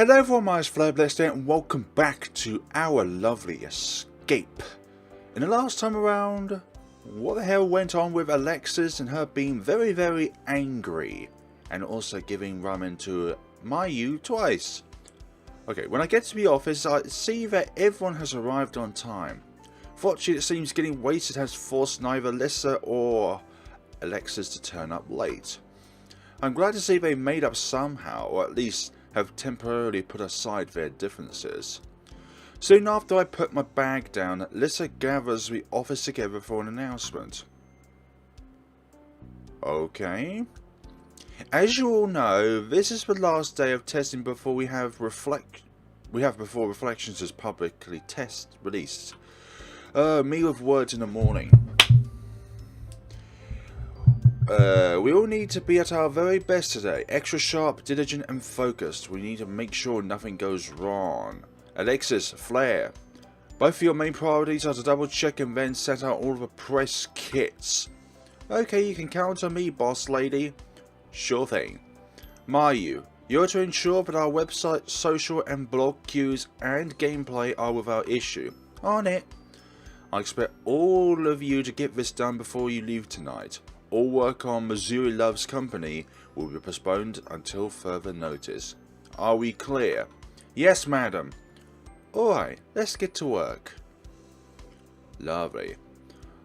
Hello everyone, my name is FlareBlitzed and welcome back to our lovely escape. In the last time around, what the hell went on with Alexis and her being very angry and also giving ramen to Mayu twice? Okay, when I get to the office I see that everyone has arrived on time. Fortunately it seems getting wasted has forced neither Lissa or Alexis to turn up late. I'm glad to see they made up somehow, or at least have temporarily put aside their differences. Soon after I put my bag down, Lissa gathers the office together for an announcement. Okay. As you all know, this is the last day of testing before before Reflections is publicly released. Me with words in the morning. We all need to be at our very best today. Extra sharp, diligent and focused. We need to make sure nothing goes wrong. Alexis, Flare. Both of your main priorities are to double check and then set out all of the press kits. Okay, you can count on me, boss lady. Sure thing. Mayu, you're to ensure that our website, social and blog queues and gameplay are without issue. On it. I expect all of you to get this done before you leave tonight. All work on Missouri Love's company will be postponed until further notice. Are we clear? Yes, madam. Alright, let's get to work. Lovely.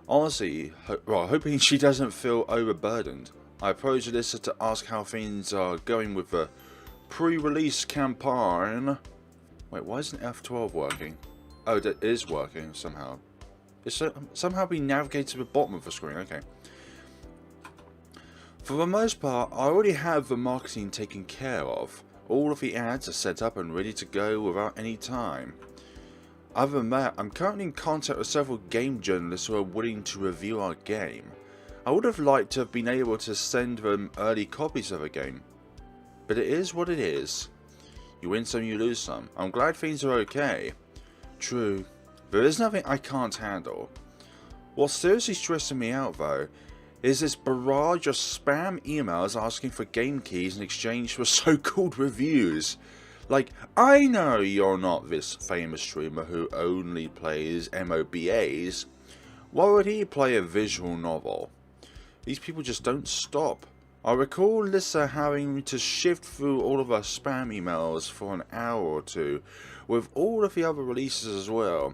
Honestly, hoping she doesn't feel overburdened, I approach Alyssa to ask how things are going with the pre-release campaign. Wait, why isn't F12 working? Oh, it is working somehow. It's somehow being navigated to the bottom of the screen, okay. For the most part, I already have the marketing taken care of. All of the ads are set up and ready to go without any time. Other than that, I'm currently in contact with several game journalists who are willing to review our game. I would have liked to have been able to send them early copies of the game, but it is what it is. You win some, you lose some. I'm glad things are okay. True, there is nothing I can't handle. What's seriously stressing me out though, is this barrage of spam emails asking for game keys in exchange for so-called reviews. Like, I know you're not this famous streamer who only plays MOBAs. Why would he play a visual novel? These people just don't stop. I recall Lissa having to shift through all of our spam emails for an hour or two, with all of the other releases as well.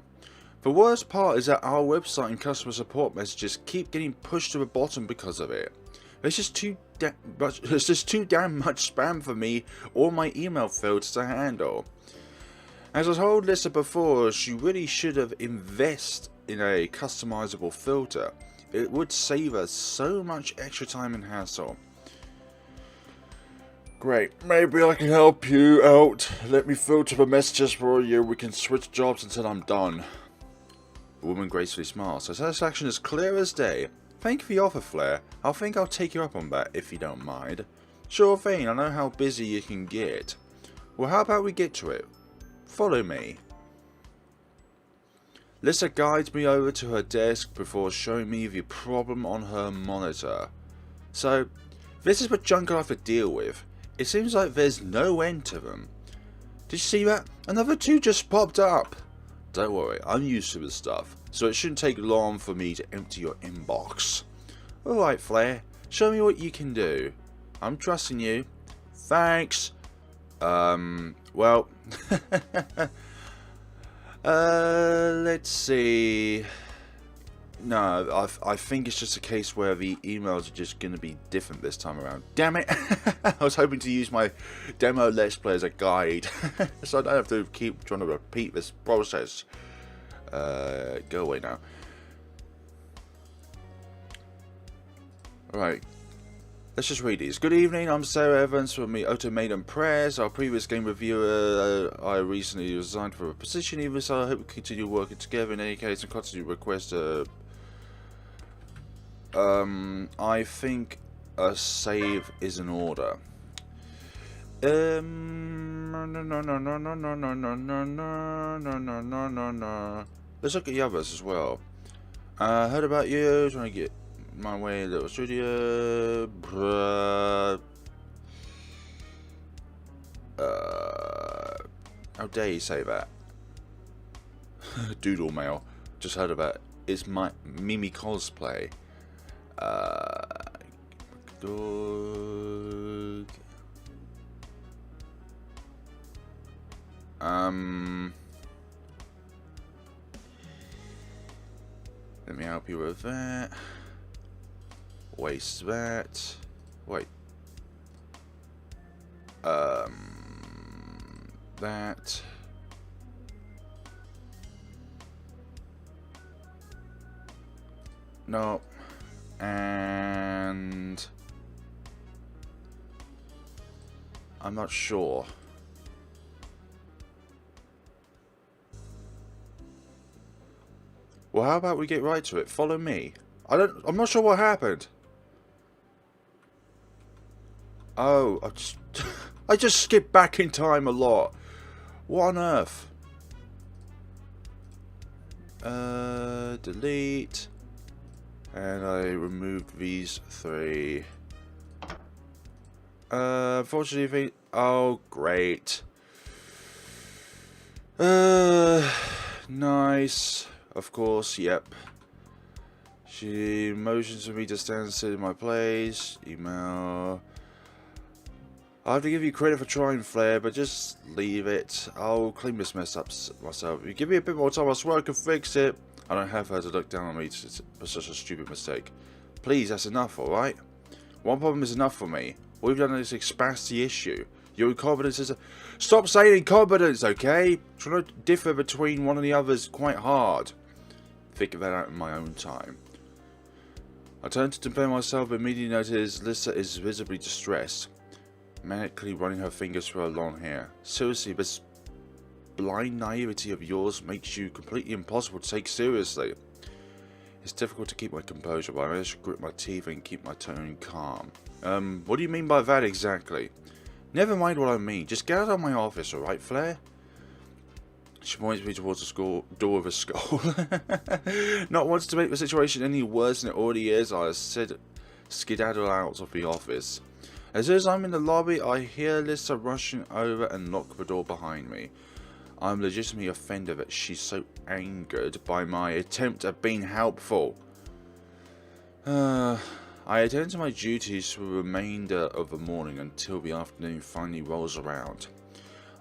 The worst part is that our website and customer support messages keep getting pushed to the bottom because of it. There's just too damn much spam for me or my email filters to handle. As I told Lissa before, she really should have invested in a customizable filter. It would save us so much extra time and hassle. Great, maybe I can help you out. Let me filter the messages for you. We can switch jobs until I'm done. The woman gracefully smiles. Her satisfaction is clear as day. Thank you for the offer, Flare. I think I'll take you up on that if you don't mind. Sure thing, I know how busy you can get. Well, how about we get to it? Follow me. Lissa guides me over to her desk before showing me the problem on her monitor. So, this is what junk I have to deal with. It seems like there's no end to them. Did you see that? Another two just popped up. Don't worry, I'm used to this stuff, so it shouldn't take long for me to empty your inbox. Alright, Flare, show me what you can do. I'm trusting you. Thanks. Well, let's see. No, I think it's just a case where the emails are just going to be different this time around. Damn it! I was hoping to use my demo Let's Play as a guide, so I don't have to keep trying to repeat this process. Go away now. Alright, let's just read these. Good evening, I'm Sarah Evans from the Otome and Prayers. Our previous game reviewer, I recently resigned for a position even, so I hope we continue working together. In any case, I continue to request I think a save is in order. No. Let's look at the others as well. Heard about you, trying to get my way, little studio. How dare you say that? Doodle mail. Just heard about it. It's my Mimi cosplay. Dog. Let me help you with that. Waste that. Wait. That. No. And I'm not sure. Well, how about we get right to it? Follow me. I'm not sure what happened. Oh, I just skipped back in time a lot. What on earth? Delete. And I removed these 3. Unfortunately, oh, great. Nice. Of course, yep. She motions for me to stand still in my place. Email. I have to give you credit for trying, Flare, but just leave it. I'll clean this mess up myself. If you give me a bit more time, I swear I can fix it. I don't have her to look down on me for such a stupid mistake. Please, that's enough, alright? One problem is enough for me. All we've done is expand the issue. Your incompetence is a... Stop saying incompetence, okay? Trying to differ between one and the other is quite hard. Figure that out in my own time. I turn to defend myself, but immediately notice Lisa is visibly distressed. Manically running her fingers through her long hair. Seriously, this blind naivety of yours makes you completely impossible to take seriously. It's difficult to keep my composure, but I manage to grit my teeth and keep my tone calm. What do you mean by that exactly? Never mind what I mean. Just get out of my office, alright, Flare? She points me towards the door of a skull. Not wanting to make the situation any worse than it already is, I said skedaddle out of the office. As soon as I'm in the lobby, I hear Lisa rushing over and lock the door behind me. I'm legitimately offended that she's so angered by my attempt at being helpful. I attend to my duties for the remainder of the morning until the afternoon finally rolls around.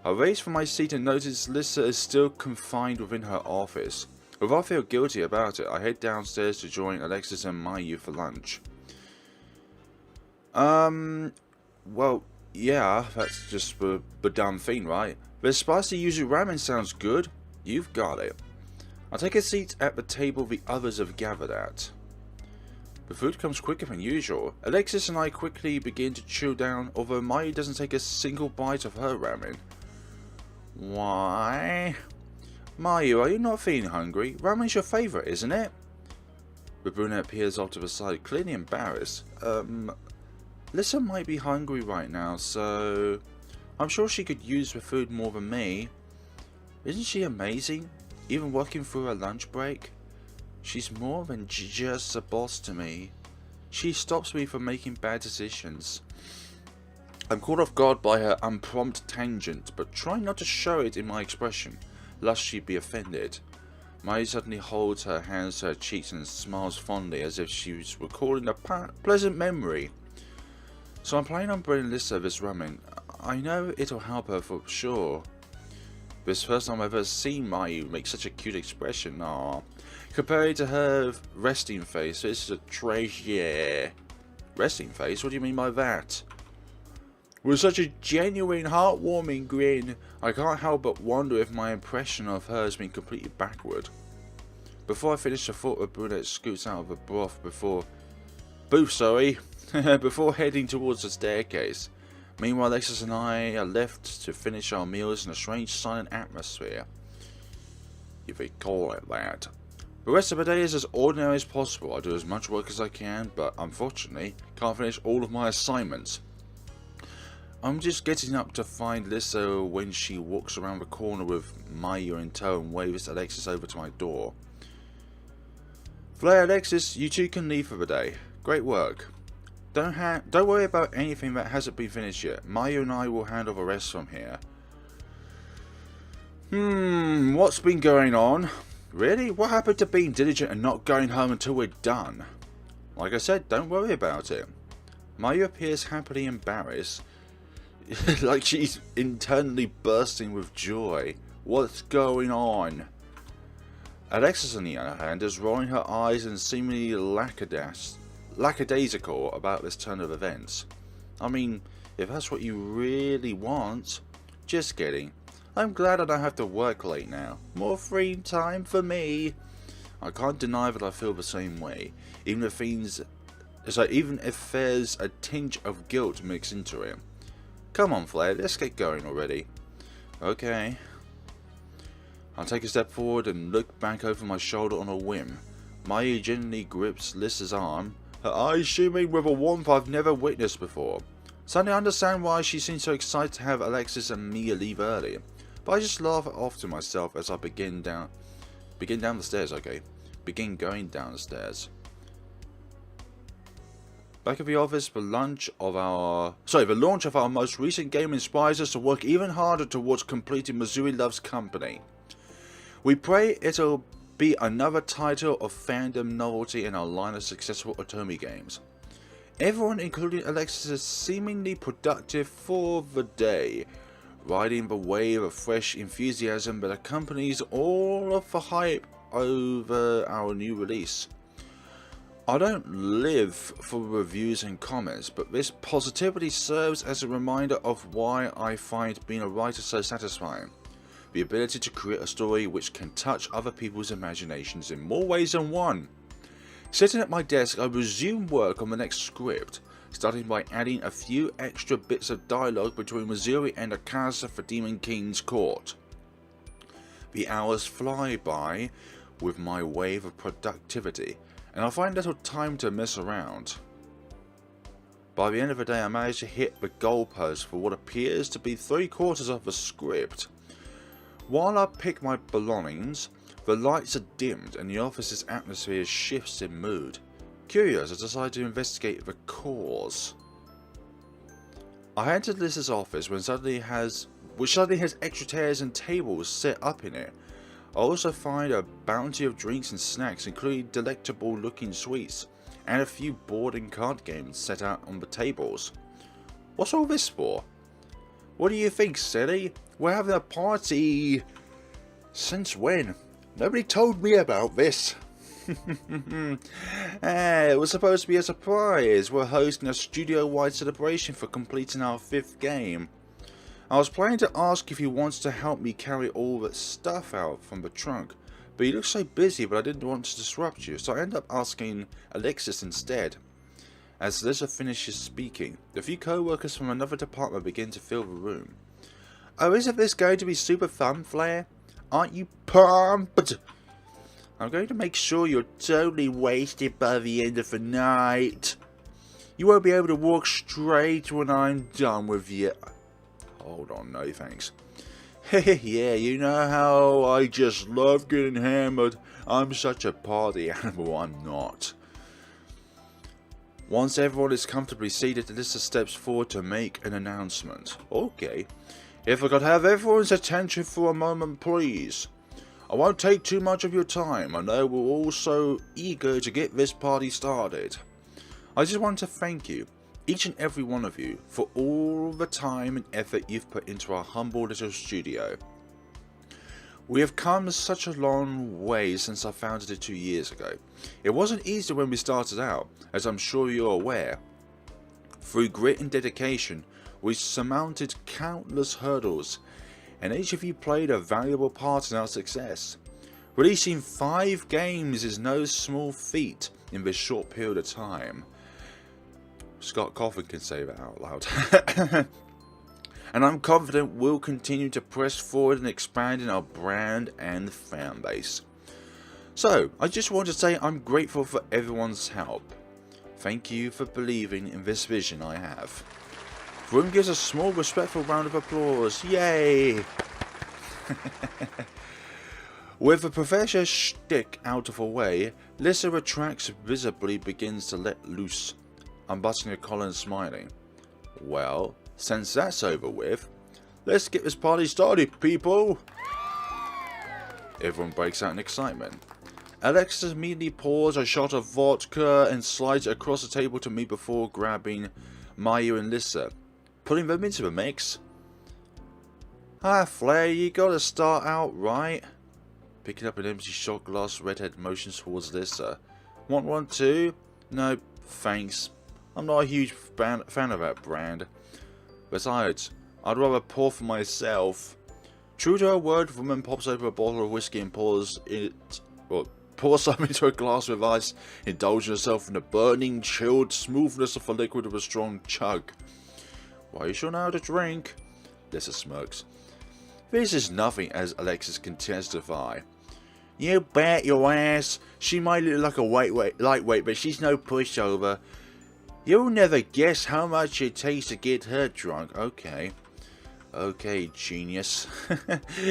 I raise from my seat and notice Lisa is still confined within her office. Although I feel guilty about it, I head downstairs to join Alexis and Mayu for lunch. Well, yeah, that's just the damn thing, right? The spicy yuzu ramen sounds good. You've got it. I take a seat at the table the others have gathered at. The food comes quicker than usual. Alexis and I quickly begin to chew down, although Mayu doesn't take a single bite of her ramen. Why? Mayu, are you not feeling hungry? Ramen's your favourite, isn't it? The brunette peers off to the side, clearly embarrassed. Lisa might be hungry right now, so I'm sure she could use the food more than me. Isn't she amazing? Even working through her lunch break? She's more than just a boss to me. She stops me from making bad decisions. I'm caught off guard by her unprompted tangent, but try not to show it in my expression, lest she be offended. Mai suddenly holds her hands to her cheeks and smiles fondly as if she was recalling a pleasant memory. So I'm planning on bringing Lisa this ramen. I know it'll help her for sure. This first time I've ever seen Mayu make such a cute expression. Aww. Compared to her resting face, this is a treasure. Resting face? What do you mean by that? With such a genuine, heartwarming grin, I can't help but wonder if my impression of her has been completely backward. Before I finish the thought, the brunette scoots out of the booth before heading towards the staircase. Meanwhile, Alexis and I are left to finish our meals in a strange silent atmosphere, if we call it that. The rest of the day is as ordinary as possible. I do as much work as I can, but unfortunately can't finish all of my assignments. I'm just getting up to find Lisa when she walks around the corner with Mayu in tow and waves Alexis over to my door. Flare, Alexis, you two can leave for the day. Great work. Don't worry about anything that hasn't been finished yet. Mayu and I will handle the rest from here. What's been going on? Really? What happened to being diligent and not going home until we're done? Like I said, don't worry about it. Mayu appears happily embarrassed, like she's internally bursting with joy. What's going on? Alexis, on the other hand, is rolling her eyes and seemingly lackadaisical about this turn of events. I mean, if that's what you really want. Just kidding. I'm glad I don't have to work late now. More free time for me. I can't deny that I feel the same way, even if there's a tinge of guilt mixed into it. Come on, Flare, let's get going already. Okay. I'll take a step forward and look back over my shoulder on a whim. Mayu gently grips Lissa's arm, her eyes shimmering with a warmth I've never witnessed before. Suddenly I understand why she seems so excited to have Alexis and Mia leave early, but I just laugh it off to myself as I begin going down the stairs. Back at the office, the launch of our most recent game inspires us to work even harder towards completing Missouri Love's Company. We pray it'll be another title of fandom novelty in our line of successful Otome games. Everyone, including Alexis, is seemingly productive for the day, riding the wave of fresh enthusiasm that accompanies all of the hype over our new release. I don't live for reviews and comments, but this positivity serves as a reminder of why I find being a writer so satisfying. The ability to create a story which can touch other people's imaginations in more ways than one. Sitting at my desk, I resume work on the next script, starting by adding a few extra bits of dialogue between Missouri and Akasa for Demon King's court. The hours fly by with my wave of productivity, and I find little time to mess around. By the end of the day, I manage to hit the goalpost for what appears to be 3/4 of the script. While I pick my belongings, the lights are dimmed and the office's atmosphere shifts in mood. Curious, I decide to investigate the cause. I entered Liz's office which suddenly has extra chairs and tables set up in it. I also find a bounty of drinks and snacks, including delectable looking sweets, and a few board and card games set out on the tables. What's all this for? What do you think, silly? We're having a party. Since when? Nobody told me about this. It was supposed to be a surprise. We're hosting a studio-wide celebration for completing our 5th game. I was planning to ask if you wanted to help me carry all that stuff out from the trunk, but you look so busy that I didn't want to disrupt you, so I ended up asking Alexis instead. As Lisa finishes speaking, the few co-workers from another department begin to fill the room. Oh, isn't this going to be super fun, Flare? Aren't you pumped? I'm going to make sure you're totally wasted by the end of the night. You won't be able to walk straight when I'm done with you. Hold on, no thanks. Yeah, you know how I just love getting hammered. I'm such a party animal, I'm not. Once everyone is comfortably seated, Alyssa steps forward to make an announcement. Okay. If I could have everyone's attention for a moment, please. I won't take too much of your time. I know we're all so eager to get this party started. I just want to thank you, each and every one of you, for all the time and effort you've put into our humble little studio. We have come such a long way since I founded it 2 years ago. It wasn't easy when we started out, as I'm sure you're aware. Through grit and dedication, we surmounted countless hurdles, and each of you played a valuable part in our success. Releasing 5 games is no small feat in this short period of time. Scott Coffin can say that out loud. And I'm confident we'll continue to press forward and expand in our brand and fan base. So, I just want to say I'm grateful for everyone's help. Thank you for believing in this vision I have. The room gives a small respectful round of applause. Yay! With the professor shtick out of the way, Lissa retracts visibly, begins to let loose, unbuttoning her collar and smiling. Well, since that's over with, let's get this party started, people! Everyone breaks out in excitement. Alexis immediately pours a shot of vodka and slides it across the table to me before grabbing Mayu and Lissa, putting them into the mix. Ah, Flare, you gotta start out right. Picking up an empty shot glass, Redhead motions towards Lissa. Want one too? No, thanks. I'm not a huge fan of that brand. Besides, I'd rather pour for myself. True to her word, the woman pops open a bottle of whiskey and pours some into a glass with ice, indulging herself in the burning, chilled smoothness of the liquid with a strong chug. Why, you sure know how to drink? Lissa smirks. This is nothing, as Alexis can testify. You bet your ass. She might look like a lightweight, but she's no pushover. You'll never guess how much it takes to get her drunk. Okay. Okay, genius.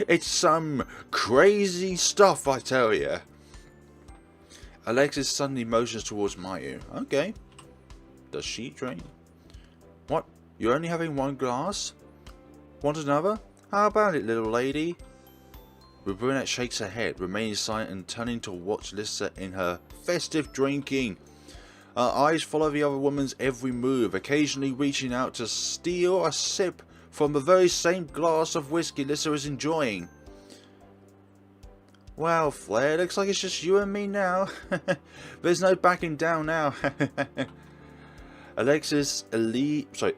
It's some crazy stuff, I tell you. Alexis suddenly motions towards Mayu. Okay. Does she drink? What? You're only having one glass? Want another? How about it, little lady? The brunette shakes her head, remaining silent and turning to watch Lissa in her festive drinking. Her eyes follow the other woman's every move, occasionally reaching out to steal a sip from the very same glass of whiskey Lissa is enjoying. Well, Flare, looks like it's just you and me now. There's no backing down now. Alexis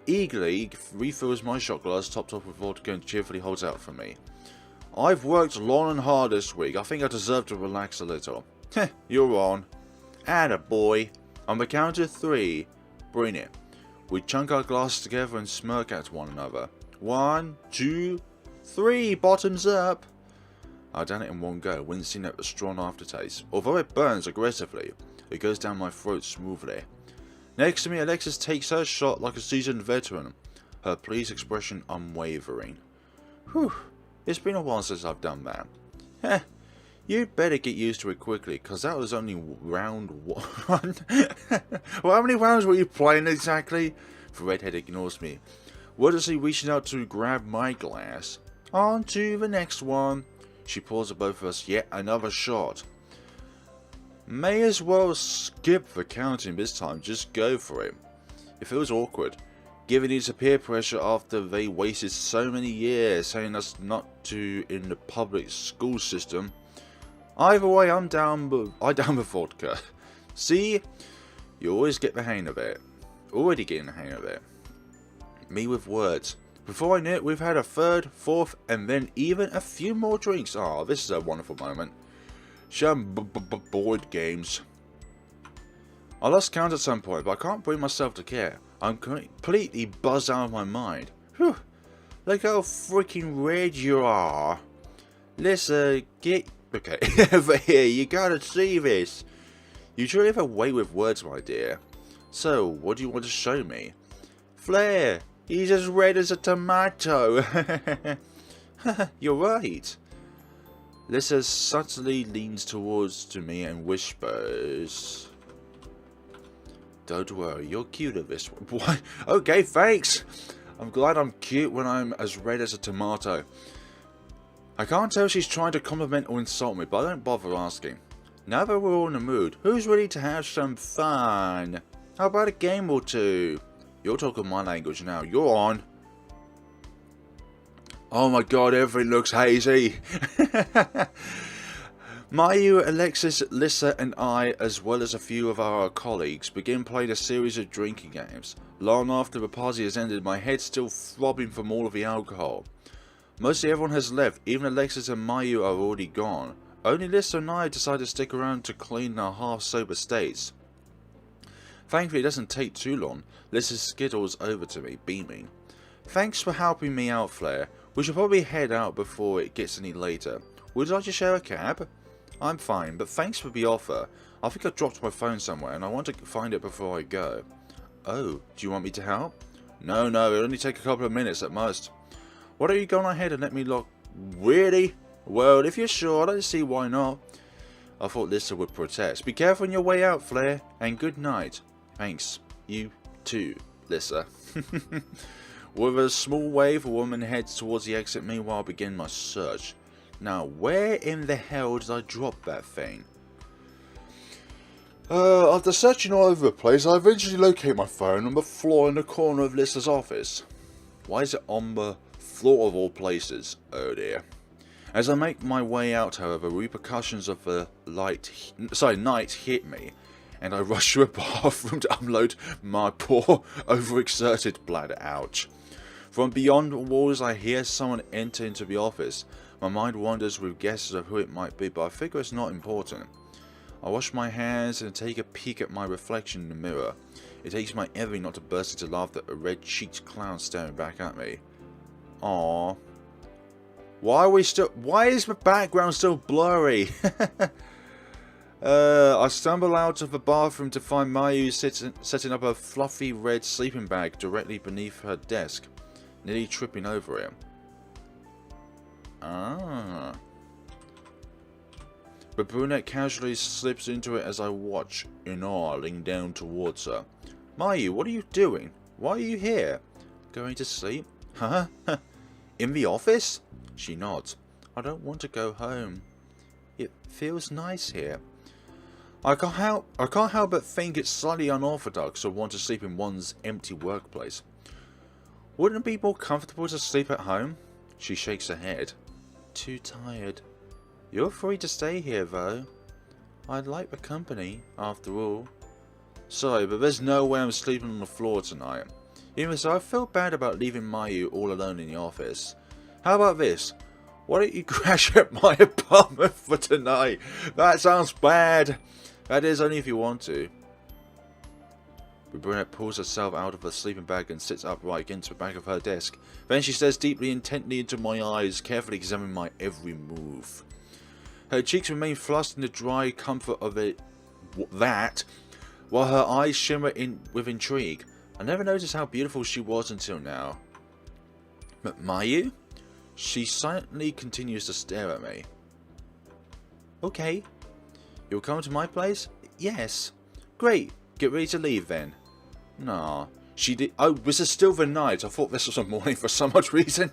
eagerly refills my shot glass, topped off with vodka, and cheerfully holds out for me. I've worked long and hard this week. I think I deserve to relax a little. Heh, you're on. Attaboy. On the count of 3, bring it. We chunk our glasses together and smirk at one another. 1, 2, 3, bottoms up. I down it in one go, wincing at the strong aftertaste. Although it burns aggressively, it goes down my throat smoothly. Next to me, Alexis takes her shot like a seasoned veteran, her pleased expression unwavering. Whew, it's been a while since I've done that. Heh, you'd better get used to it quickly, cause that was only round 1. Well, how many rounds were you playing exactly? The redhead ignores me, wordlessly reaching out to grab my glass. On to the next one. She pours at both of us yet another shot. May as well skip the counting this time, just go for it. It feels awkward, given its peer pressure after they wasted so many years telling us not to in the public school system. Either way, I'm down with vodka. See, you always get the hang of it. Already getting the hang of it. Me with words. Before I knew it, we've had a third, fourth, and then even a few more drinks. Oh, this is a wonderful moment. Some board games. I lost count at some point, but I can't bring myself to care. I'm completely buzzed out of my mind. Whew. Look how freaking red you are. Listen, get... Okay, over here, you gotta see this. You truly have a way with words, my dear. So, what do you want to show me? Flare, he's as red as a tomato. You're right. Lissa subtly leans towards me and whispers, don't worry, you're cute at this one. What? Okay, thanks. I'm glad I'm cute when I'm as red as a tomato. I can't tell if she's trying to compliment or insult me, but I don't bother asking. Now that we're all in the mood, who's ready to have some fun? How about a game or two? You're talking my language now. You're on. Oh my god, everything looks hazy. Mayu, Alexis, Lissa and I, as well as a few of our colleagues, begin playing a series of drinking games. Long after the party has ended, my head's still throbbing from all of the alcohol. Mostly everyone has left, even Alexis and Mayu are already gone. Only Lissa and I decide to stick around to clean our half-sober states. Thankfully it doesn't take too long. Lissa skittles over to me, beaming. Thanks for helping me out, Flare. We should probably head out before it gets any later. Would you like to share a cab? I'm fine, but thanks for the offer. I think I dropped my phone somewhere and I want to find it before I go. Oh, do you want me to help? No, it'll only take a couple of minutes at most. Why don't you go on ahead and let me lock... Really? Well, if you're sure, I don't see why not. I thought Lissa would protest. Be careful on your way out, Flare, and good night. Thanks. You too, Lissa. With a small wave, a woman heads towards the exit. Meanwhile, I begin my search. Now, where in the hell did I drop that thing? After searching all over the place, I eventually locate my phone on the floor in the corner of Lister's office. Why is it on the floor of all places? Oh dear. As I make my way out, however, repercussions of the night hit me, and I rush to a bathroom to unload my poor, overexerted bladder. Ouch. From beyond the walls, I hear someone enter into the office. My mind wanders with guesses of who it might be, but I figure it's not important. I wash my hands and take a peek at my reflection in the mirror. It takes my everything not to burst into laughter at a red-cheeked clown staring back at me. Aww. Why is the background still blurry? I stumble out of the bathroom to find Mayu setting up a fluffy red sleeping bag directly beneath her desk, nearly tripping over it. Ah. The brunette casually slips into it as I watch, in awe, leaning down towards her. Mayu, what are you doing? Why are you here? Going to sleep? Huh? In the office? She nods. I don't want to go home. It feels nice here. I can't help but think it's slightly unorthodox to want to sleep in one's empty workplace. Wouldn't it be more comfortable to sleep at home? She shakes her head. Too tired. You're free to stay here, though. I'd like the company, after all. Sorry, but there's no way I'm sleeping on the floor tonight. Even so, I feel bad about leaving Mayu all alone in the office. How about this? Why don't you crash at my apartment for tonight? That sounds bad. That is, only if you want to. The brunette pulls herself out of her sleeping bag and sits upright against the back of her desk. Then she stares deeply, intently into my eyes, carefully examining my every move. Her cheeks remain flushed in the dry comfort of that, while her eyes shimmer with intrigue. I never noticed how beautiful she was until now. But Mayu? She silently continues to stare at me. Okay. You'll come to my place? Yes. Great. Get ready to leave then. Nah. She did. Oh, this is still the night. I thought this was a morning for some odd reason.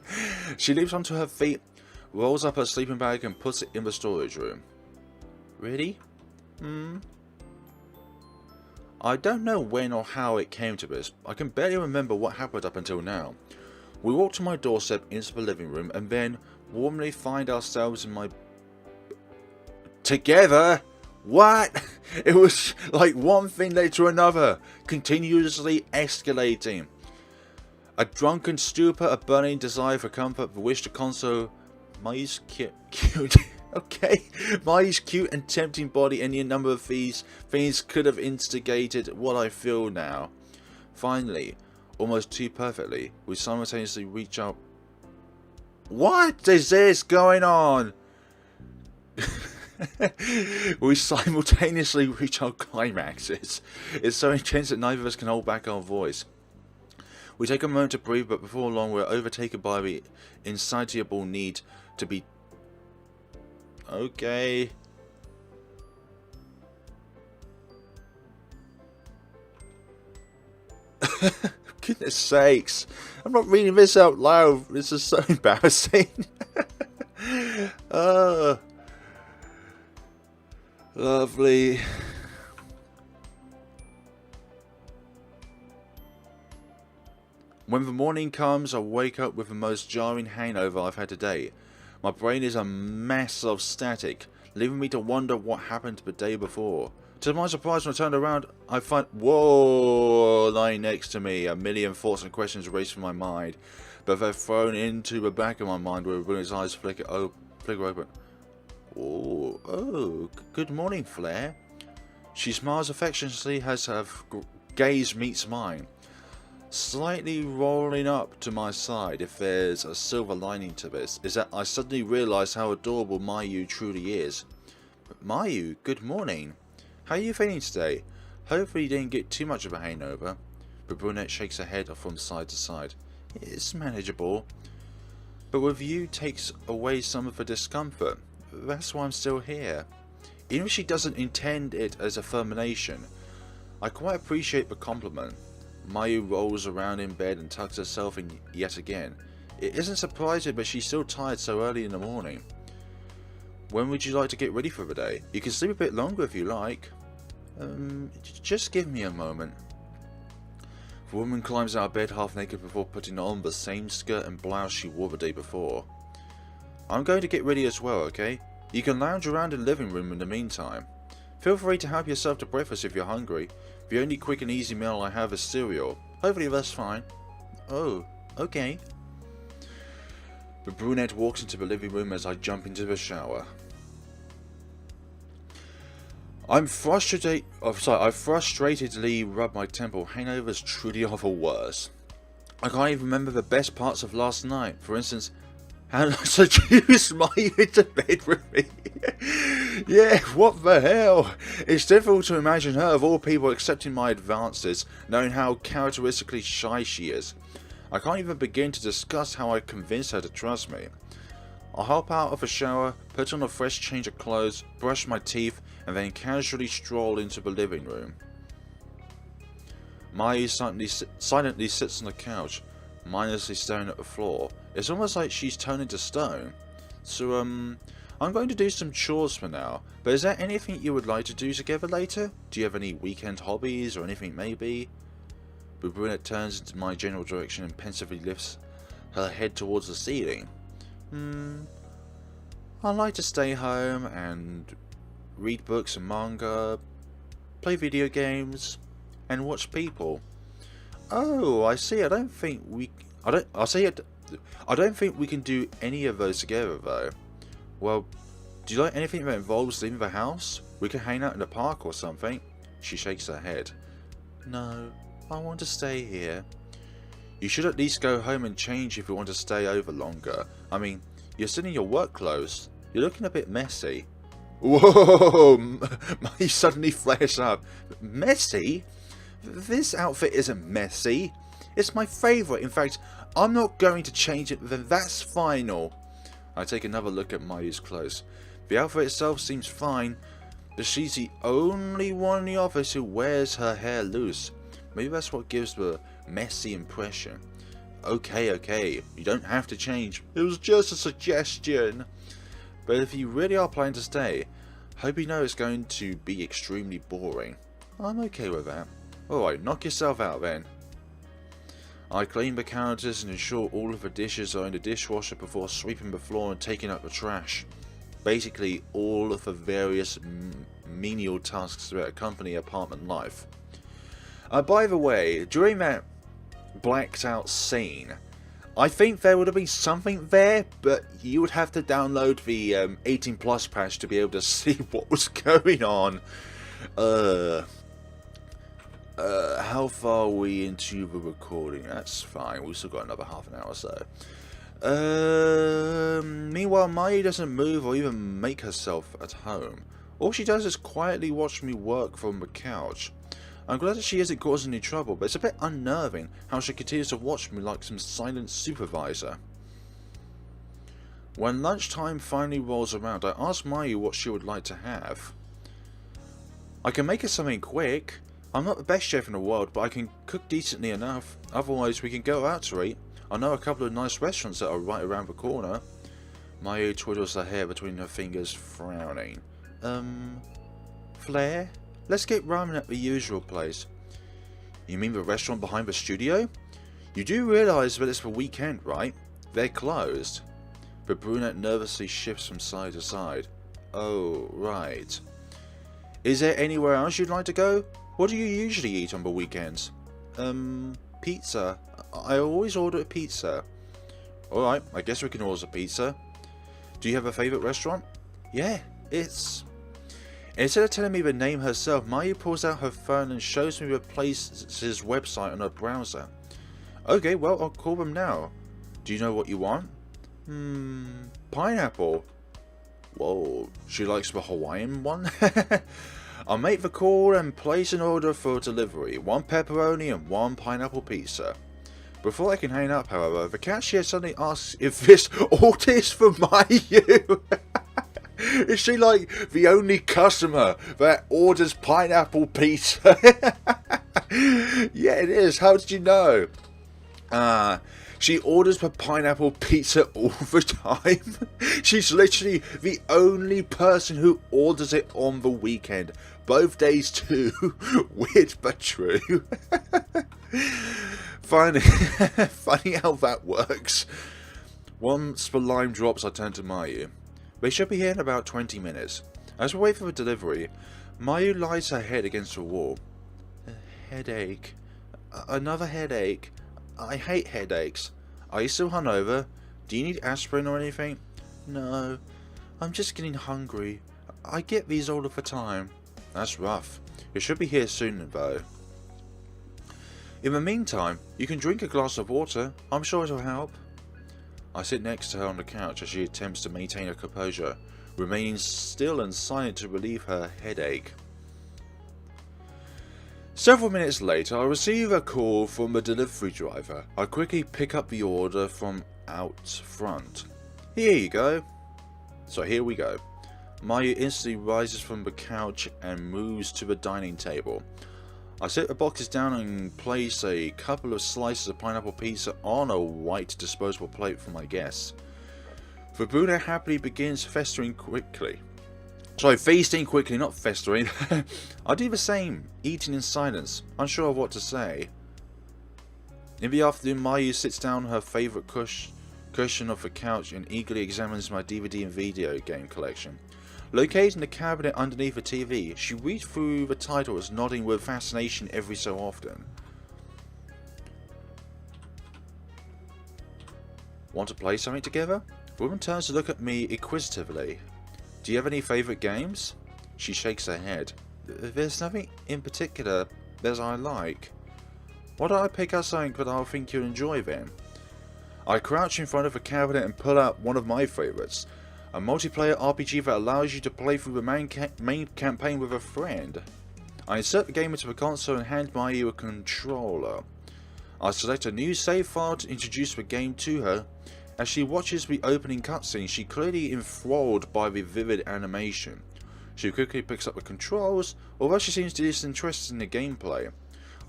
She leaps onto her feet, rolls up her sleeping bag and puts it in the storage room. Really? I don't know when or how it came to this. I can barely remember what happened up until now. We walk to my doorstep into the living room and then warmly find ourselves in my... Together? What? It was like one thing led to another, continuously escalating. A drunken stupor, a burning desire for comfort, the wish to console Mayu's cute okay, Mayu's cute and tempting body. Any number of these things could have instigated what I feel now. Finally, almost too perfectly, we simultaneously reach out. What is this going on? We simultaneously reach our climaxes. It's so intense that neither of us can hold back our voice. We take a moment to breathe, but before long we're overtaken by the insatiable need to be... Okay. Goodness sakes. I'm not reading this out loud. This is so embarrassing. Lovely. When the morning comes, I wake up with the most jarring hangover I've had today. My brain is a mess of static, leaving me to wonder what happened the day before. To my surprise, when I turned around, I find... Whoa! Lying next to me, a million thoughts and questions race through my mind, but they're thrown into the back of my mind where Bruno's eyes flicker open. Oh, good morning, Flare. She smiles affectionately as her gaze meets mine, slightly rolling up to my side. If there's a silver lining to this, is that I suddenly realise how adorable Mayu truly is. But Mayu, good morning. How are you feeling today? Hopefully you didn't get too much of a hangover. The brunette shakes her head from side to side. It's manageable, but with you takes away some of the discomfort. That's why I'm still here. Even if she doesn't intend it as affirmation, I quite appreciate the compliment. Mayu rolls around in bed and tucks herself in yet again. It isn't surprising, but she's still tired so early in the morning. when would you like to get ready for the day? You can sleep a bit longer if you like. Just give me a moment. The woman climbs out of bed half naked before putting on the same skirt and blouse she wore the day before. I'm going to get ready as well, okay? You can lounge around in the living room in the meantime. Feel free to help yourself to breakfast if you're hungry. The only quick and easy meal I have is cereal. Hopefully that's fine. Oh, okay. The brunette walks into the living room as I jump into the shower. I frustratedly rub my temple. Hangovers truly are the worst. I can't even remember the best parts of last night. For instance, how did I seduce Maya into bed with me? Yeah, what the hell? It's difficult to imagine her, of all people, accepting my advances, knowing how characteristically shy she is. I can't even begin to discuss how I convinced her to trust me. I'll hop out of the shower, put on a fresh change of clothes, brush my teeth, and then casually stroll into the living room. Maya silently sits on the couch, mindlessly staring at the floor. It's almost like she's turned into stone. So, I'm going to do some chores for now, but is there anything you would like to do together later? Do you have any weekend hobbies or anything maybe? The brunette turns into my general direction and pensively lifts her head towards the ceiling. I like to stay home and read books and manga, play video games, and watch people. Oh, I see. I don't think we can do any of those together, though. Well, do you like anything that involves leaving the house? We could hang out in the park or something. She shakes her head. No, I want to stay here. You should at least go home and change if you want to stay over longer. I mean, you're still in your work clothes. You're looking a bit messy. Whoa! He suddenly flares up. Messy? This outfit isn't messy. It's my favourite. In fact, I'm not going to change it, then that's final. I take another look at Maya's clothes. The outfit itself seems fine, but she's the only one in the office who wears her hair loose. Maybe that's what gives the messy impression. Okay, you don't have to change. It was just a suggestion. But if you really are planning to stay, hope you know it's going to be extremely boring. I'm okay with that. Alright, knock yourself out then. I clean the counters and ensure all of the dishes are in the dishwasher before sweeping the floor and taking out the trash. Basically, all of the various menial tasks that accompany apartment life. By the way, during that blacked out scene, I think there would have been something there, but you would have to download the 18 plus patch to be able to see what was going on. How far are we into the recording? That's fine, we've still got another half an hour or so. Meanwhile, Maya doesn't move or even make herself at home. All she does is quietly watch me work from the couch. I'm glad that she isn't causing any trouble, but it's a bit unnerving how she continues to watch me like some silent supervisor. When lunchtime finally rolls around, I ask Maya what she would like to have. I can make her something quick. I'm not the best chef in the world, but I can cook decently enough. Otherwise, we can go out to eat. I know a couple of nice restaurants that are right around the corner. Maya twiddles her hair between her fingers, frowning. Flare? Let's get ramen at the usual place. You mean the restaurant behind the studio? You do realise that it's the weekend, right? They're closed. The brunette nervously shifts from side to side. Oh, right. Is there anywhere else you'd like to go? What do you usually eat on the weekends? Pizza. I always order a pizza. Alright, I guess we can order pizza. Do you have a favourite restaurant? Yeah, it's... Instead of telling me the name herself, Maya pulls out her phone and shows me the place's website on her browser. Okay, well, I'll call them now. Do you know what you want? Pineapple. Whoa, she likes the Hawaiian one? I'll make the call and place an order for delivery. 1 pepperoni and 1 pineapple pizza. Before I can hang up, however, the cashier suddenly asks if this order is for Mayu. Is she like the only customer that orders pineapple pizza? Yeah, it is. How did you know? She orders her pineapple pizza all the time. She's literally the only person who orders it on the weekend. Both days too. Weird but true. Funny how that works. Once the lime drops, I turn to Mayu. They should be here in about 20 minutes. As we wait for the delivery, Mayu lies her head against the wall. A headache. Another headache. I hate headaches. Are you still hungover? Do you need aspirin or anything? No. I'm just getting hungry. I get these all of the time. That's rough. You should be here soon though. In the meantime, you can drink a glass of water. I'm sure it'll help. I sit next to her on the couch as she attempts to maintain her composure, remaining still and silent to relieve her headache. Several minutes later, I receive a call from the delivery driver. I quickly pick up the order from out front. Here you go. So here we go. Mayu instantly rises from the couch and moves to the dining table. I set the boxes down and place a couple of slices of pineapple pizza on a white disposable plate for my guests. The brunette happily begins feasting quickly, not festering. I do the same, eating in silence, unsure of what to say. In the afternoon, Mayu sits down on her favourite cushion of the couch and eagerly examines my DVD and video game collection. Located in the cabinet underneath the TV, she reads through the titles, nodding with fascination every so often. Want to play something together? The woman turns to look at me inquisitively. Do you have any favourite games? She shakes her head. There's nothing in particular that I like. Why don't I pick up something that I'll think you'll enjoy then? I crouch in front of the cabinet and pull out one of my favourites. A multiplayer RPG that allows you to play through the main campaign with a friend. I insert the game into the console and hand Mayu a controller. I select a new save file to introduce the game to her. As she watches the opening cutscene, she clearly enthralled by the vivid animation. She quickly picks up the controls, although she seems disinterested in the gameplay.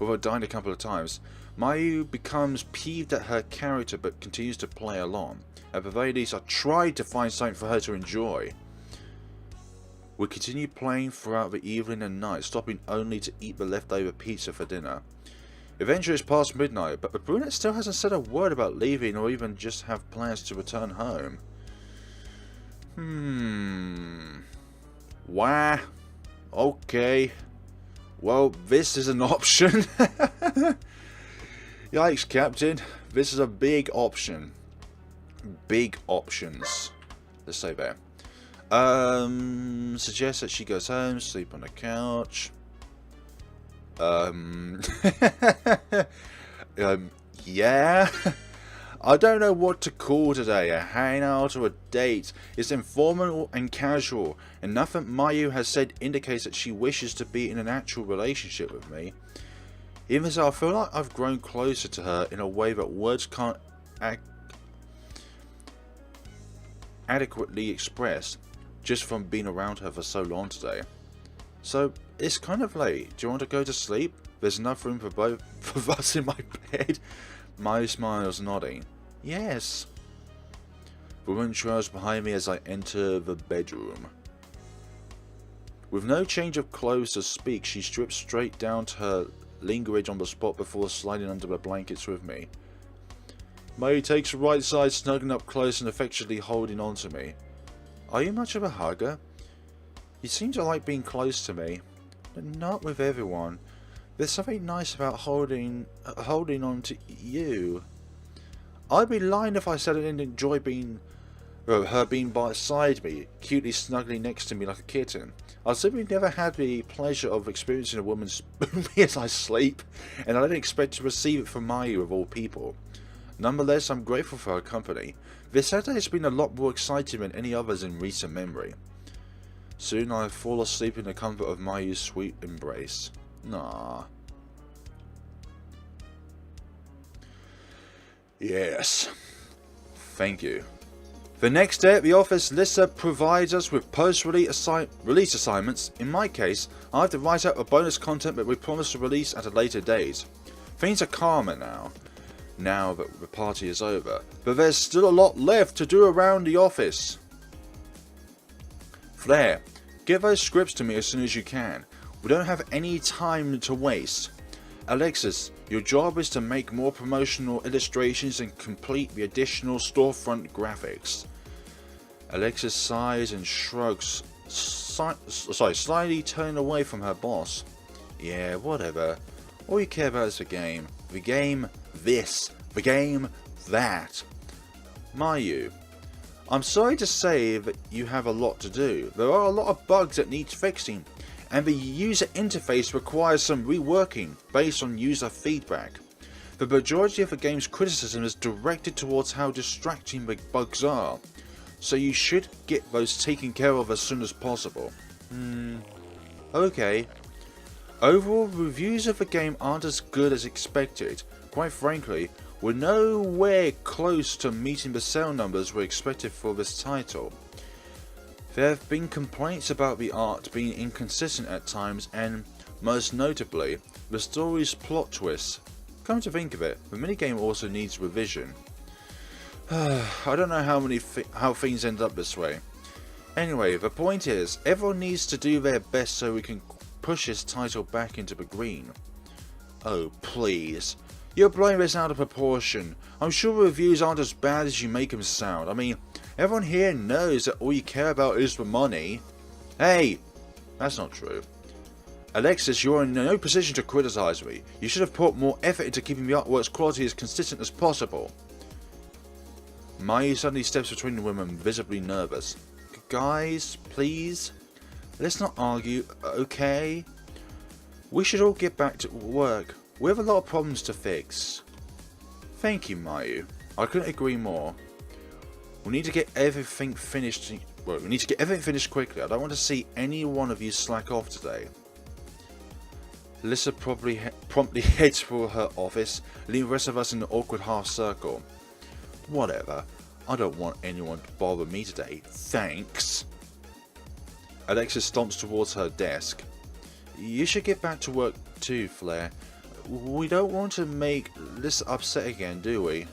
Although dying a couple of times, Mayu becomes peeved at her character but continues to play along. At the very least, I tried to find something for her to enjoy. We continue playing throughout the evening and night, stopping only to eat the leftover pizza for dinner. Eventually it's past midnight, but the brunette still hasn't said a word about leaving or even just have plans to return home. Wah. Okay. Well, this is an option. Yikes, Captain. This is a big option. Big options. Let's say there. Suggest that she goes home, sleep on the couch. Yeah. I don't know what to call today, a hangout or a date. It's informal and casual, and nothing Mayu has said indicates that she wishes to be in an actual relationship with me. Even so, I feel like I've grown closer to her in a way that words can't adequately express, just from being around her for so long today. So, it's kind of late. Do you want to go to sleep? There's enough room for both of us in my bed. Mayu smiles, nodding. Yes. The woman trails behind me as I enter the bedroom. With no change of clothes to speak, she strips straight down to her lingerage on the spot before sliding under the blankets with me. Mayu takes the right side, snuggling up close and affectionately holding on to me. Are you much of a hugger? You seem to like being close to me, but not with everyone. There's something nice about holding on to you. I'd be lying if I said I didn't enjoy her being beside me, cutely snuggling next to me like a kitten. I've simply never had the pleasure of experiencing a woman spoon me as I sleep, and I don't expect to receive it from Mayu of all people. Nonetheless, I'm grateful for her company. This Saturday has been a lot more exciting than any others in recent memory. Soon I fall asleep in the comfort of Mayu's sweet embrace. Nah. Yes. Thank you. The next day at the office, Lissa provides us with post-release assignments. In my case, I have to write out a bonus content that we promised to release at a later date. Things are calmer now. now that the party is over, but there's still a lot left to do around the office. Flare, get those scripts to me as soon as you can. We don't have any time to waste. Alexis, your job is to make more promotional illustrations and complete the additional storefront graphics. Alexis sighs and shrugs, slightly turning away from her boss. Yeah, whatever. All you care about is the game. The game this. The game that. Mayu, I'm sorry to say that you have a lot to do. There are a lot of bugs that need fixing, and the user interface requires some reworking based on user feedback. The majority of the game's criticism is directed towards how distracting the bugs are, so you should get those taken care of as soon as possible. Okay. Overall, reviews of the game aren't as good as expected. Quite frankly, we're nowhere close to meeting the sale numbers we expected for this title. There have been complaints about the art being inconsistent at times and, most notably, the story's plot twists. Come to think of it, the minigame also needs revision. I don't know how things end up this way. Anyway, the point is, everyone needs to do their best so we can push this title back into the green. Oh please, you're blowing this out of proportion. I'm sure reviews aren't as bad as you make them sound. I mean, everyone here knows that all you care about is the money. Hey, that's not true. Alexis, you're in no position to criticize me. You should have put more effort into keeping the artwork's quality as consistent as possible. Mayu suddenly steps between the women, visibly nervous. Guys, please, let's not argue, okay? We should all get back to work. We have a lot of problems to fix. Thank you, Mayu. I couldn't agree more. We need to get everything finished. Well, we need to get everything finished quickly. I don't want to see any one of you slack off today. Lissa promptly heads for her office, leaving the rest of us in an awkward half circle. Whatever. I don't want anyone to bother me today. Thanks. Alexis stomps towards her desk. You should get back to work too, Flare. We don't want to make Lissa upset again, do we?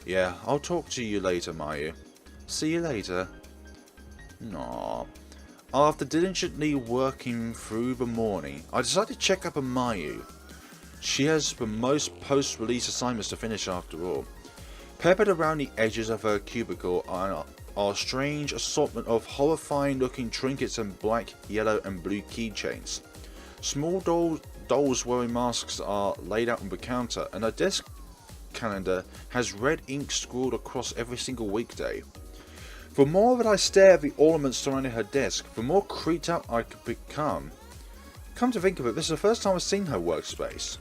Yeah, I'll talk to you later, Mayu. See you later. Aww. After diligently working through the morning, I decided to check up on Mayu. She has the most post-release assignments to finish after all. Peppered around the edges of her cubicle are a strange assortment of horrifying looking trinkets and black, yellow and blue keychains. Small dolls wearing masks are laid out on the counter, and her desk calendar has red ink scrawled across every single weekday. The more that I stare at the ornaments surrounding her desk, the more creeped out I could become. Come to think of it, this is the first time I've seen her workspace.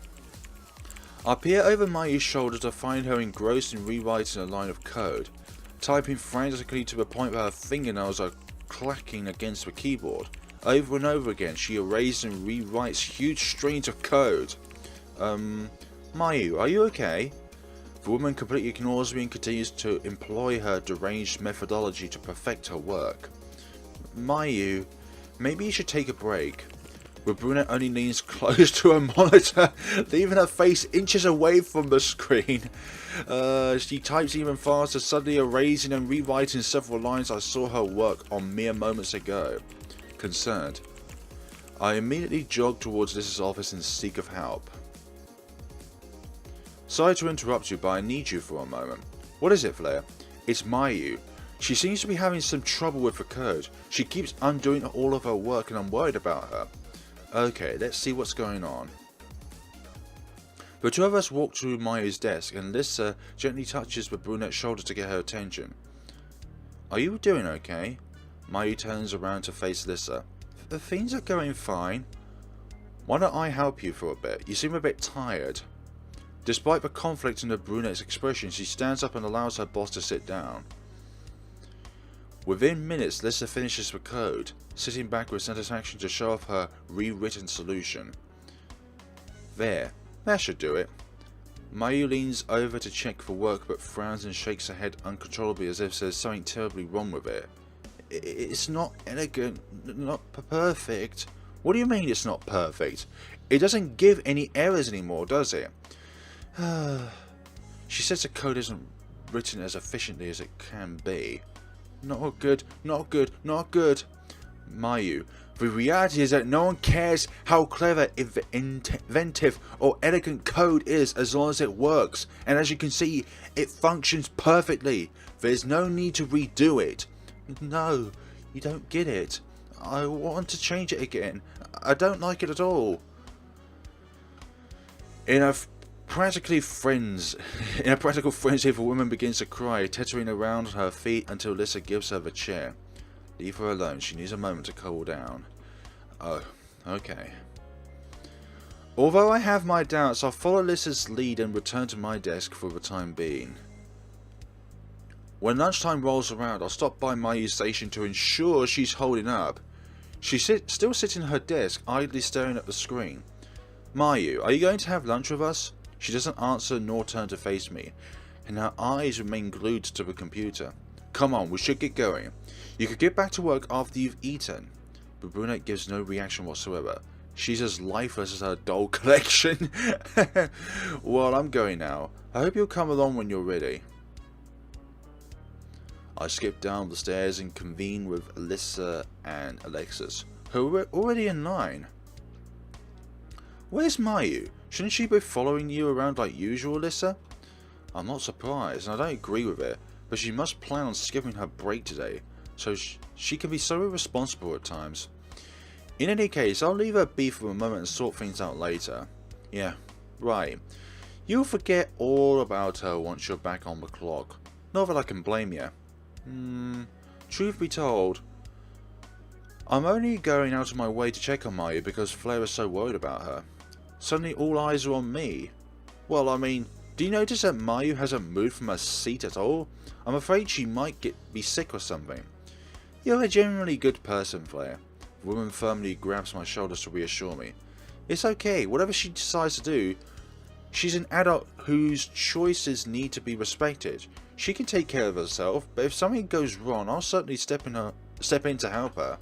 I peer over Mayu's shoulder to find her engrossed in rewriting a line of code, typing frantically to the point where her fingernails are clacking against the keyboard. Over and over again, she erases and rewrites huge strings of code. Mayu, are you okay? The woman completely ignores me and continues to employ her deranged methodology to perfect her work. Mayu, maybe you should take a break. The brunette only leans close to her monitor, leaving her face inches away from the screen. She types even faster, suddenly erasing and rewriting several lines I saw her work on mere moments ago. Concerned, I immediately jog towards Liz's office in seek of help. Sorry to interrupt you, but I need you for a moment. What is it, Flare? It's Mayu. She seems to be having some trouble with the code. She keeps undoing all of her work and I'm worried about her. Okay, let's see what's going on. The two of us walk to Mayu's desk and Lissa gently touches the brunette's shoulder to get her attention. Are you doing okay? Mayu turns around to face Lissa. Things are going fine. Why don't I help you for a bit? You seem a bit tired. Despite the conflict in the brunette's expression, she stands up and allows her boss to sit down. Within minutes, Lissa finishes the code, sitting back with satisfaction to show off her rewritten solution. There, that should do it. Mayu leans over to check for work but frowns and shakes her head uncontrollably as if there's something terribly wrong with it. It's not elegant, not perfect. What do you mean it's not perfect? It doesn't give any errors anymore, does it? She says the code isn't written as efficiently as it can be. Not good, not good, not good. Mayu, the reality is that no one cares how clever, inventive, or elegant code is as long as it works. And as you can see, it functions perfectly. There's no need to redo it. No, you don't get it. I want to change it again. I don't like it at all. In a practical frenzy, the woman begins to cry, teetering around her feet until Lissa gives her the chair. Leave her alone. She needs a moment to cool down. Oh, okay. Although I have my doubts, I'll follow Lissa's lead and return to my desk for the time being. When lunchtime rolls around, I'll stop by Mayu's station to ensure she's holding up. She still sits in her desk, idly staring at the screen. Mayu, are you going to have lunch with us? She doesn't answer nor turn to face me, and her eyes remain glued to the computer. Come on, we should get going. You could get back to work after you've eaten. But brunette gives no reaction whatsoever. She's as lifeless as her doll collection. Well, I'm going now. I hope you'll come along when you're ready. I skip down the stairs and convene with Alyssa and Alexis, who are already in line. Where's Mayu? Shouldn't she be following you around like usual, Alyssa? I'm not surprised, and I don't agree with it, but she must plan on skipping her break today, so she can be so irresponsible at times. In any case, I'll leave her be for a moment and sort things out later. Yeah, right. You'll forget all about her once you're back on the clock. Not that I can blame you. Truth be told, I'm only going out of my way to check on Mayu because Flare is so worried about her. Suddenly all eyes are on me. Well, I mean, do you notice that Mayu hasn't moved from her seat at all? I'm afraid she might be sick or something. You're a generally good person, Flare. The woman firmly grabs my shoulders to reassure me. It's okay, whatever she decides to do, she's an adult whose choices need to be respected. She can take care of herself, but if something goes wrong, I'll certainly step in to help her.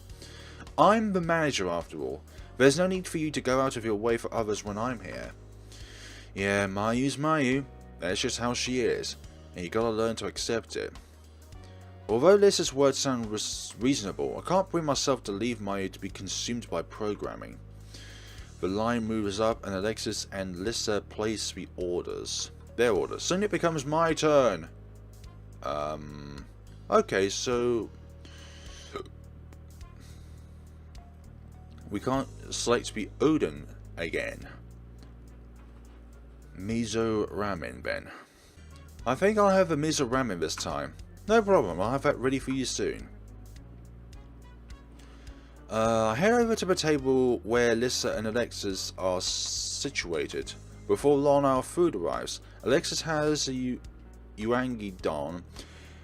I'm the manager after all. There's no need for you to go out of your way for others when I'm here. Yeah, Mayu's Mayu. That's just how she is, and you gotta learn to accept it. Although Lissa's words sound reasonable, I can't bring myself to leave Mayu to be consumed by programming. The line moves up and Alexis and Lissa place their orders. Soon it becomes my turn. Okay, so we can't select to be Odin again. Miso ramen then. I think I'll have a miso ramen this time. No problem, I'll have that ready for you soon. I head over to the table where Lissa and Alexis are situated. Before long our food arrives. Alexis has a Yuangi don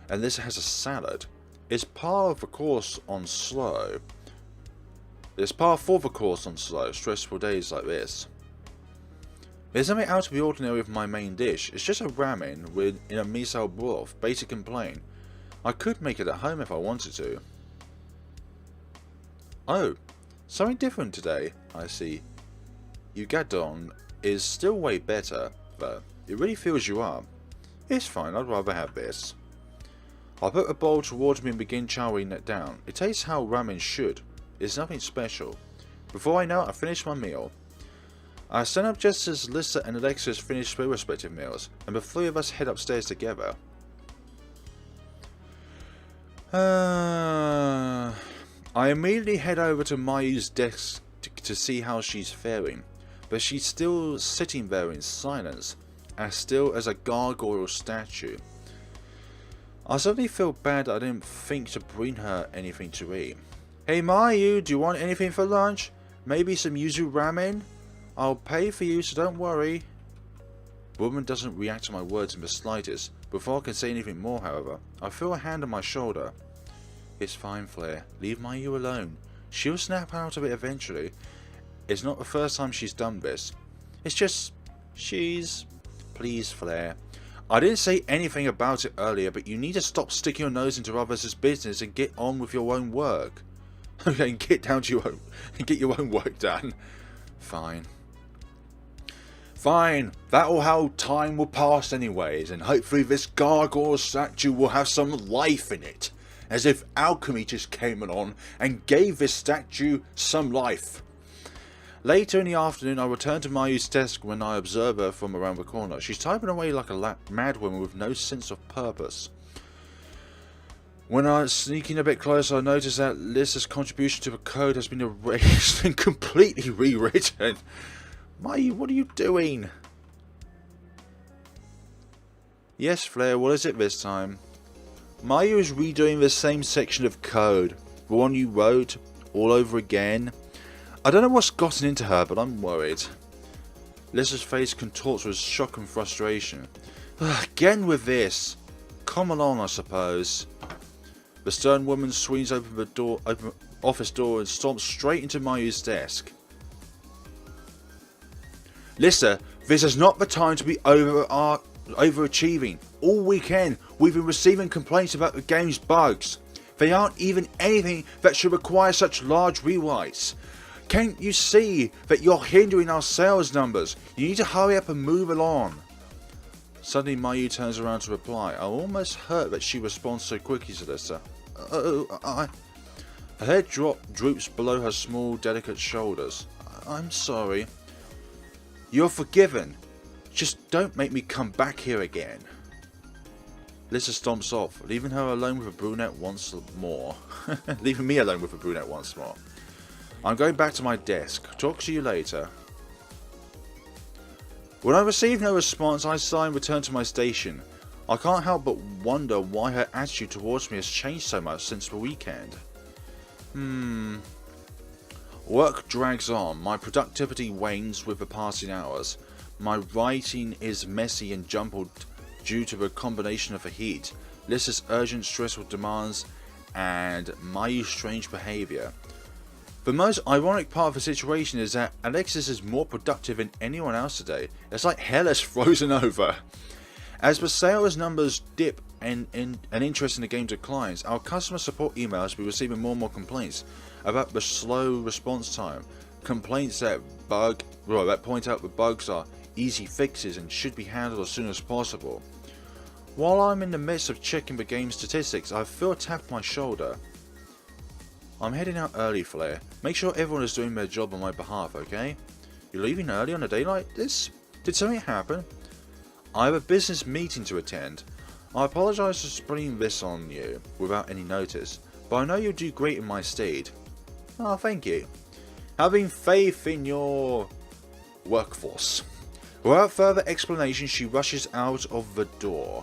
and Lissa has a salad. It's par for the course on slow. Stressful days like this. There's nothing out of the ordinary with my main dish. It's just a ramen in a miso broth, basic and plain. I could make it at home if I wanted to. Oh, something different today, I see. Yugadon is still way better, though. It really fills you up. It's fine, I'd rather have this. I put a bowl towards me and begin chowing it down. It tastes how ramen should. It's nothing special. Before I know it, I finish my meal. I stand up just as Lissa and Alexis finish their respective meals, and the three of us head upstairs together. I immediately head over to Mayu's desk to see how she's faring, but she's still sitting there in silence, as still as a gargoyle statue. I suddenly feel bad that I didn't think to bring her anything to eat. Hey Mayu, do you want anything for lunch? Maybe some yuzu ramen? I'll pay for you, so don't worry. The woman doesn't react to my words in the slightest. Before I can say anything more, however, I feel a hand on my shoulder. It's fine, Flare. Leave Mayu alone. She'll snap out of it eventually. It's not the first time she's done this. It's just... Please, Flare. I didn't say anything about it earlier, but you need to stop sticking your nose into others' business and get on with your own work. Okay, get down to your own... and get your own work done. Fine. Fine, that'll how time will pass anyways, and hopefully this gargoyle statue will have some life in it. As if alchemy just came along and gave this statue some life. Later in the afternoon, I returned to Mayu's desk when I observed her from around the corner. She's typing away like a mad woman with no sense of purpose. When I was sneaking a bit closer, I noticed that Lisa's contribution to the code has been erased and completely rewritten. Mayu, what are you doing? Yes, Flare, what is it this time? Mayu is redoing the same section of code, the one you wrote, all over again. I don't know what's gotten into her, but I'm worried. Lisa's face contorts with shock and frustration. Again with this. Come along, I suppose. The stern woman swings open the office door and stomps straight into Mayu's desk. Lisa, this is not the time to be overachieving. All weekend, we've been receiving complaints about the game's bugs. They aren't even anything that should require such large rewrites. Can't you see that you're hindering our sales numbers? You need to hurry up and move along. Suddenly Mayu turns around to reply. I'm almost hurt that she responds so quickly to Lisa. Her head droops below her small, delicate shoulders. I'm sorry. You're forgiven. Just don't make me come back here again. Lisa stomps off, leaving her alone with a brunette once more. Leaving me alone with a brunette once more. I'm going back to my desk. Talk to you later. When I receive no response, I sigh and return to my station. I can't help but wonder why her attitude towards me has changed so much since the weekend. Work drags on. My productivity wanes with the passing hours. My writing is messy and jumbled due to a combination of the heat, Lisa's urgent stressful demands, and Mayu's strange behaviour. The most ironic part of the situation is that Alexis is more productive than anyone else today. It's like hell has frozen over. As the sales numbers dip and interest in the game declines, our customer support emails will be receiving more and more complaints about the slow response time. Complaints that point out the bugs are easy fixes and should be handled as soon as possible. While I'm in the midst of checking the game's statistics, I feel a tap on my shoulder. I'm heading out early, Flare. Make sure everyone is doing their job on my behalf, okay? You're leaving early on a day like this? Did something happen? I have a business meeting to attend. I apologise for springing this on you without any notice, but I know you'll do great in my stead. Oh, thank you. Having faith in your workforce. Without further explanation, she rushes out of the door.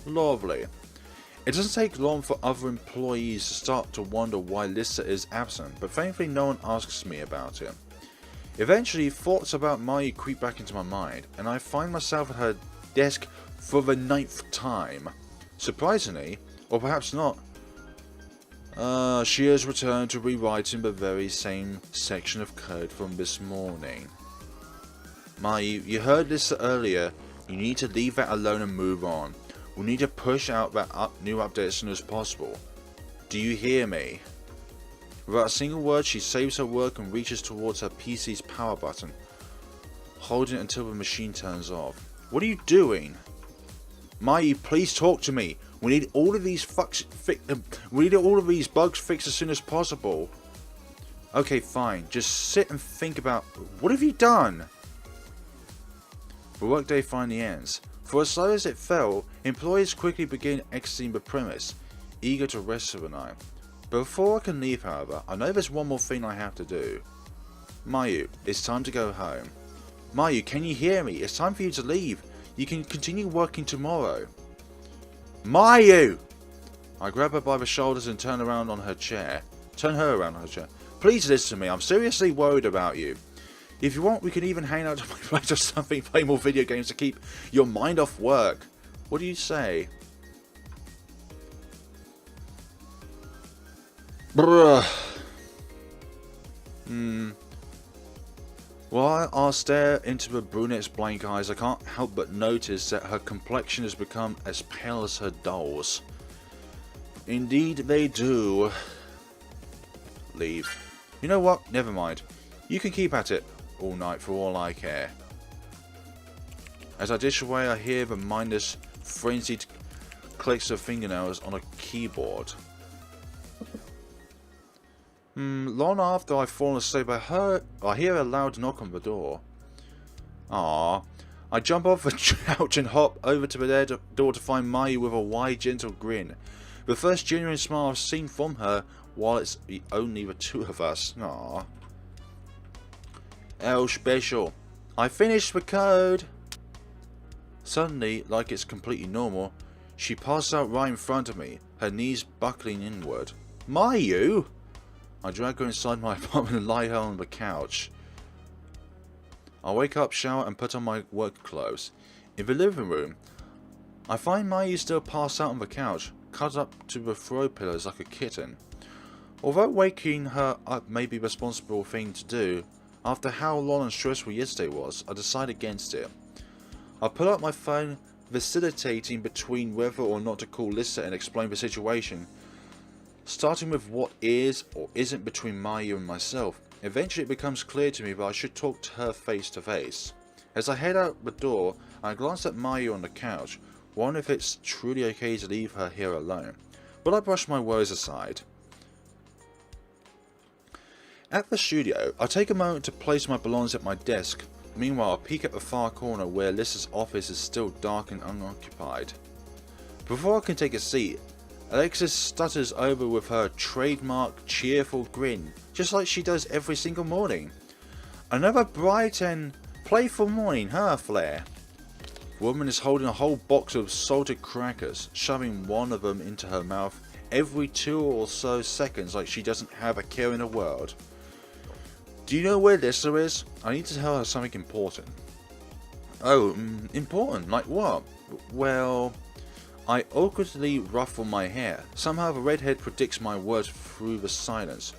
Lovely. It doesn't take long for other employees to start to wonder why Lisa is absent, but thankfully no one asks me about it. Eventually, thoughts about Mayu creep back into my mind, and I find myself at her desk for the 9th time. Surprisingly, or perhaps not, she has returned to rewriting the very same section of code from this morning. Mayu, you heard Lisa earlier. You need to leave that alone and move on. We need to push out that new update as soon as possible. Do you hear me? Without a single word, she saves her work and reaches towards her PC's power button, holding it until the machine turns off. What are you doing? Mayu, please talk to me. We need all of these bugs fixed as soon as possible. Okay, fine. Just sit and think about what have you done? The workday finally ends. For as slow as it felt, employees quickly begin exiting the premise, eager to rest for the night. Before I can leave, however, I know there's one more thing I have to do. Mayu, it's time to go home. Mayu, can you hear me? It's time for you to leave. You can continue working tomorrow. Mayu! I grab her by the shoulders and turn her around on her chair. Please listen to me. I'm seriously worried about you. If you want, we can even hang out at my place or something, play more video games to keep your mind off work. What do you say? Bruh. While I stare into the brunette's blank eyes, I can't help but notice that her complexion has become as pale as her doll's. Indeed they do. Leave. You know what? Never mind. You can keep at it all night for all I care. As I dish away, I hear the mindless, frenzied clicks of fingernails on a keyboard. Long after I've fallen asleep, I hear a loud knock on the door. Ah, I jump off the couch and hop over to the door to find Mayu with a wide, gentle grin. The first genuine smile I've seen from her while it's only the two of us. Ah. How special. I finished the code. Suddenly, like it's completely normal, she passes out right in front of me, her knees buckling inward. Mayu? I drag her inside my apartment and lie her on the couch. I wake up, shower and put on my work clothes. In the living room, I find Mayu still passed out on the couch, cuddled up to the throw pillows like a kitten. Although waking her up may be the responsible thing to do, after how long and stressful yesterday was, I decide against it. I pull out my phone, vacillating between whether or not to call Lisa and explain the situation, starting with what is or isn't between Mayu and myself. Eventually it becomes clear to me that I should talk to her face to face. As I head out the door, I glance at Mayu on the couch, wondering if it's truly okay to leave her here alone. But I brush my worries aside. At the studio, I take a moment to place my belongings at my desk. Meanwhile, I peek at the far corner where Lisa's office is still dark and unoccupied. Before I can take a seat, Alexis stutters over with her trademark cheerful grin, just like she does every single morning. Another bright and playful morning, huh, Flare? The woman is holding a whole box of salted crackers, shoving one of them into her mouth every 2 or so seconds like she doesn't have a care in the world. Do you know where Lisa is? I need to tell her something important. Oh, important? Like what? Well, I awkwardly ruffle my hair. Somehow the redhead predicts my words through the silence.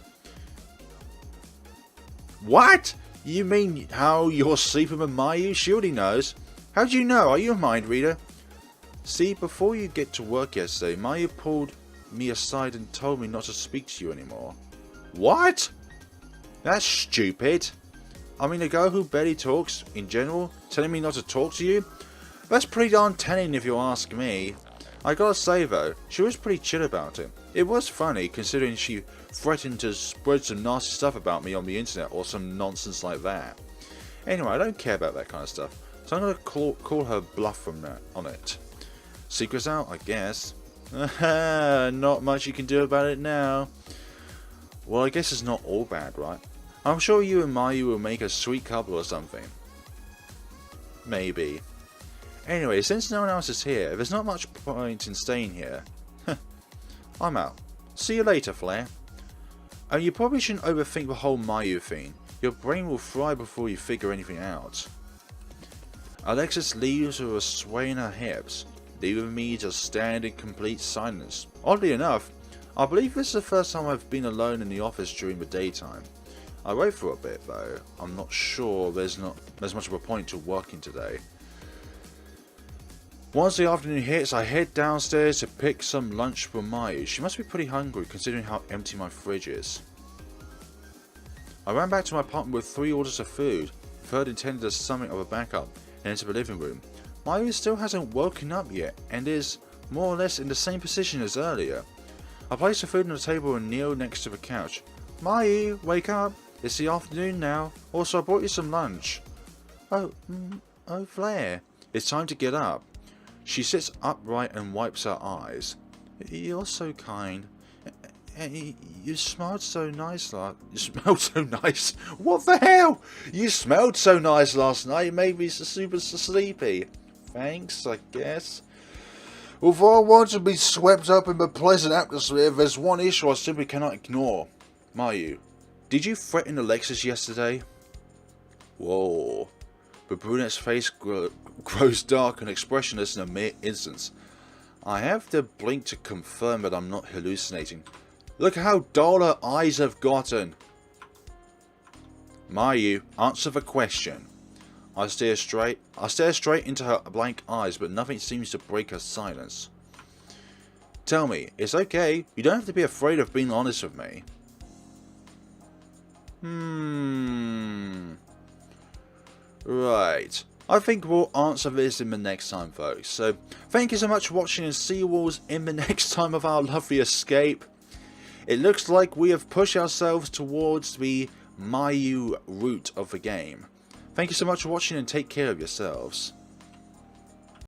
What? You mean how you're sleeping with Mayu? She already knows. How do you know? Are you a mind reader? See, before you get to work yesterday, Mayu pulled me aside and told me not to speak to you anymore. What? That's stupid. I mean, a girl who barely talks, in general, telling me not to talk to you? That's pretty darn telling if you ask me. I gotta say though, she was pretty chill about it. It was funny, considering she threatened to spread some nasty stuff about me on the internet or some nonsense like that. Anyway, I don't care about that kind of stuff, so I'm gonna call her bluff from that on it. Secrets out, I guess. Not much you can do about it now. Well, I guess it's not all bad, right? I'm sure you and Mayu will make a sweet couple or something. Maybe. Anyway, since no one else is here, there's not much point in staying here. I'm out. See you later, Flare. And you probably shouldn't overthink the whole Mayu thing. Your brain will fry before you figure anything out. Alexis leaves with a sway in her hips, leaving me to stand in complete silence. Oddly enough, I believe this is the first time I've been alone in the office during the daytime. I wait for a bit though. I'm not sure there's much of a point to working today. Once the afternoon hits, I head downstairs to pick some lunch for Mayu. She must be pretty hungry considering how empty my fridge is. I ran back to my apartment with 3 orders of food, third intended as something of a backup, and into the living room. Mayu still hasn't woken up yet and is more or less in the same position as earlier. I place the food on the table and kneel next to the couch. Mayu, wake up. It's the afternoon now. Also, I brought you some lunch. Oh, Flare. It's time to get up. She sits upright and wipes her eyes. You're so kind. You smelled so nice You smelled so nice? What the hell? You smelled so nice last night. It made me super sleepy. Thanks, I guess. Although I want to be swept up in the pleasant atmosphere, there's one issue I simply cannot ignore. Mayu, did you threaten Alexis yesterday? Whoa. The brunette's face grows dark and expressionless in a mere instant. I have to blink to confirm that I'm not hallucinating. Look how dull her eyes have gotten. Mayu, answer the question. I stare straight into her blank eyes, but nothing seems to break her silence. Tell me, it's okay. You don't have to be afraid of being honest with me. Right. I think we'll answer this in the next time, folks. So, thank you so much for watching, and see you all in the next time of our lovely escape. It looks like we have pushed ourselves towards the Mayu route of the game. Thank you so much for watching, and take care of yourselves.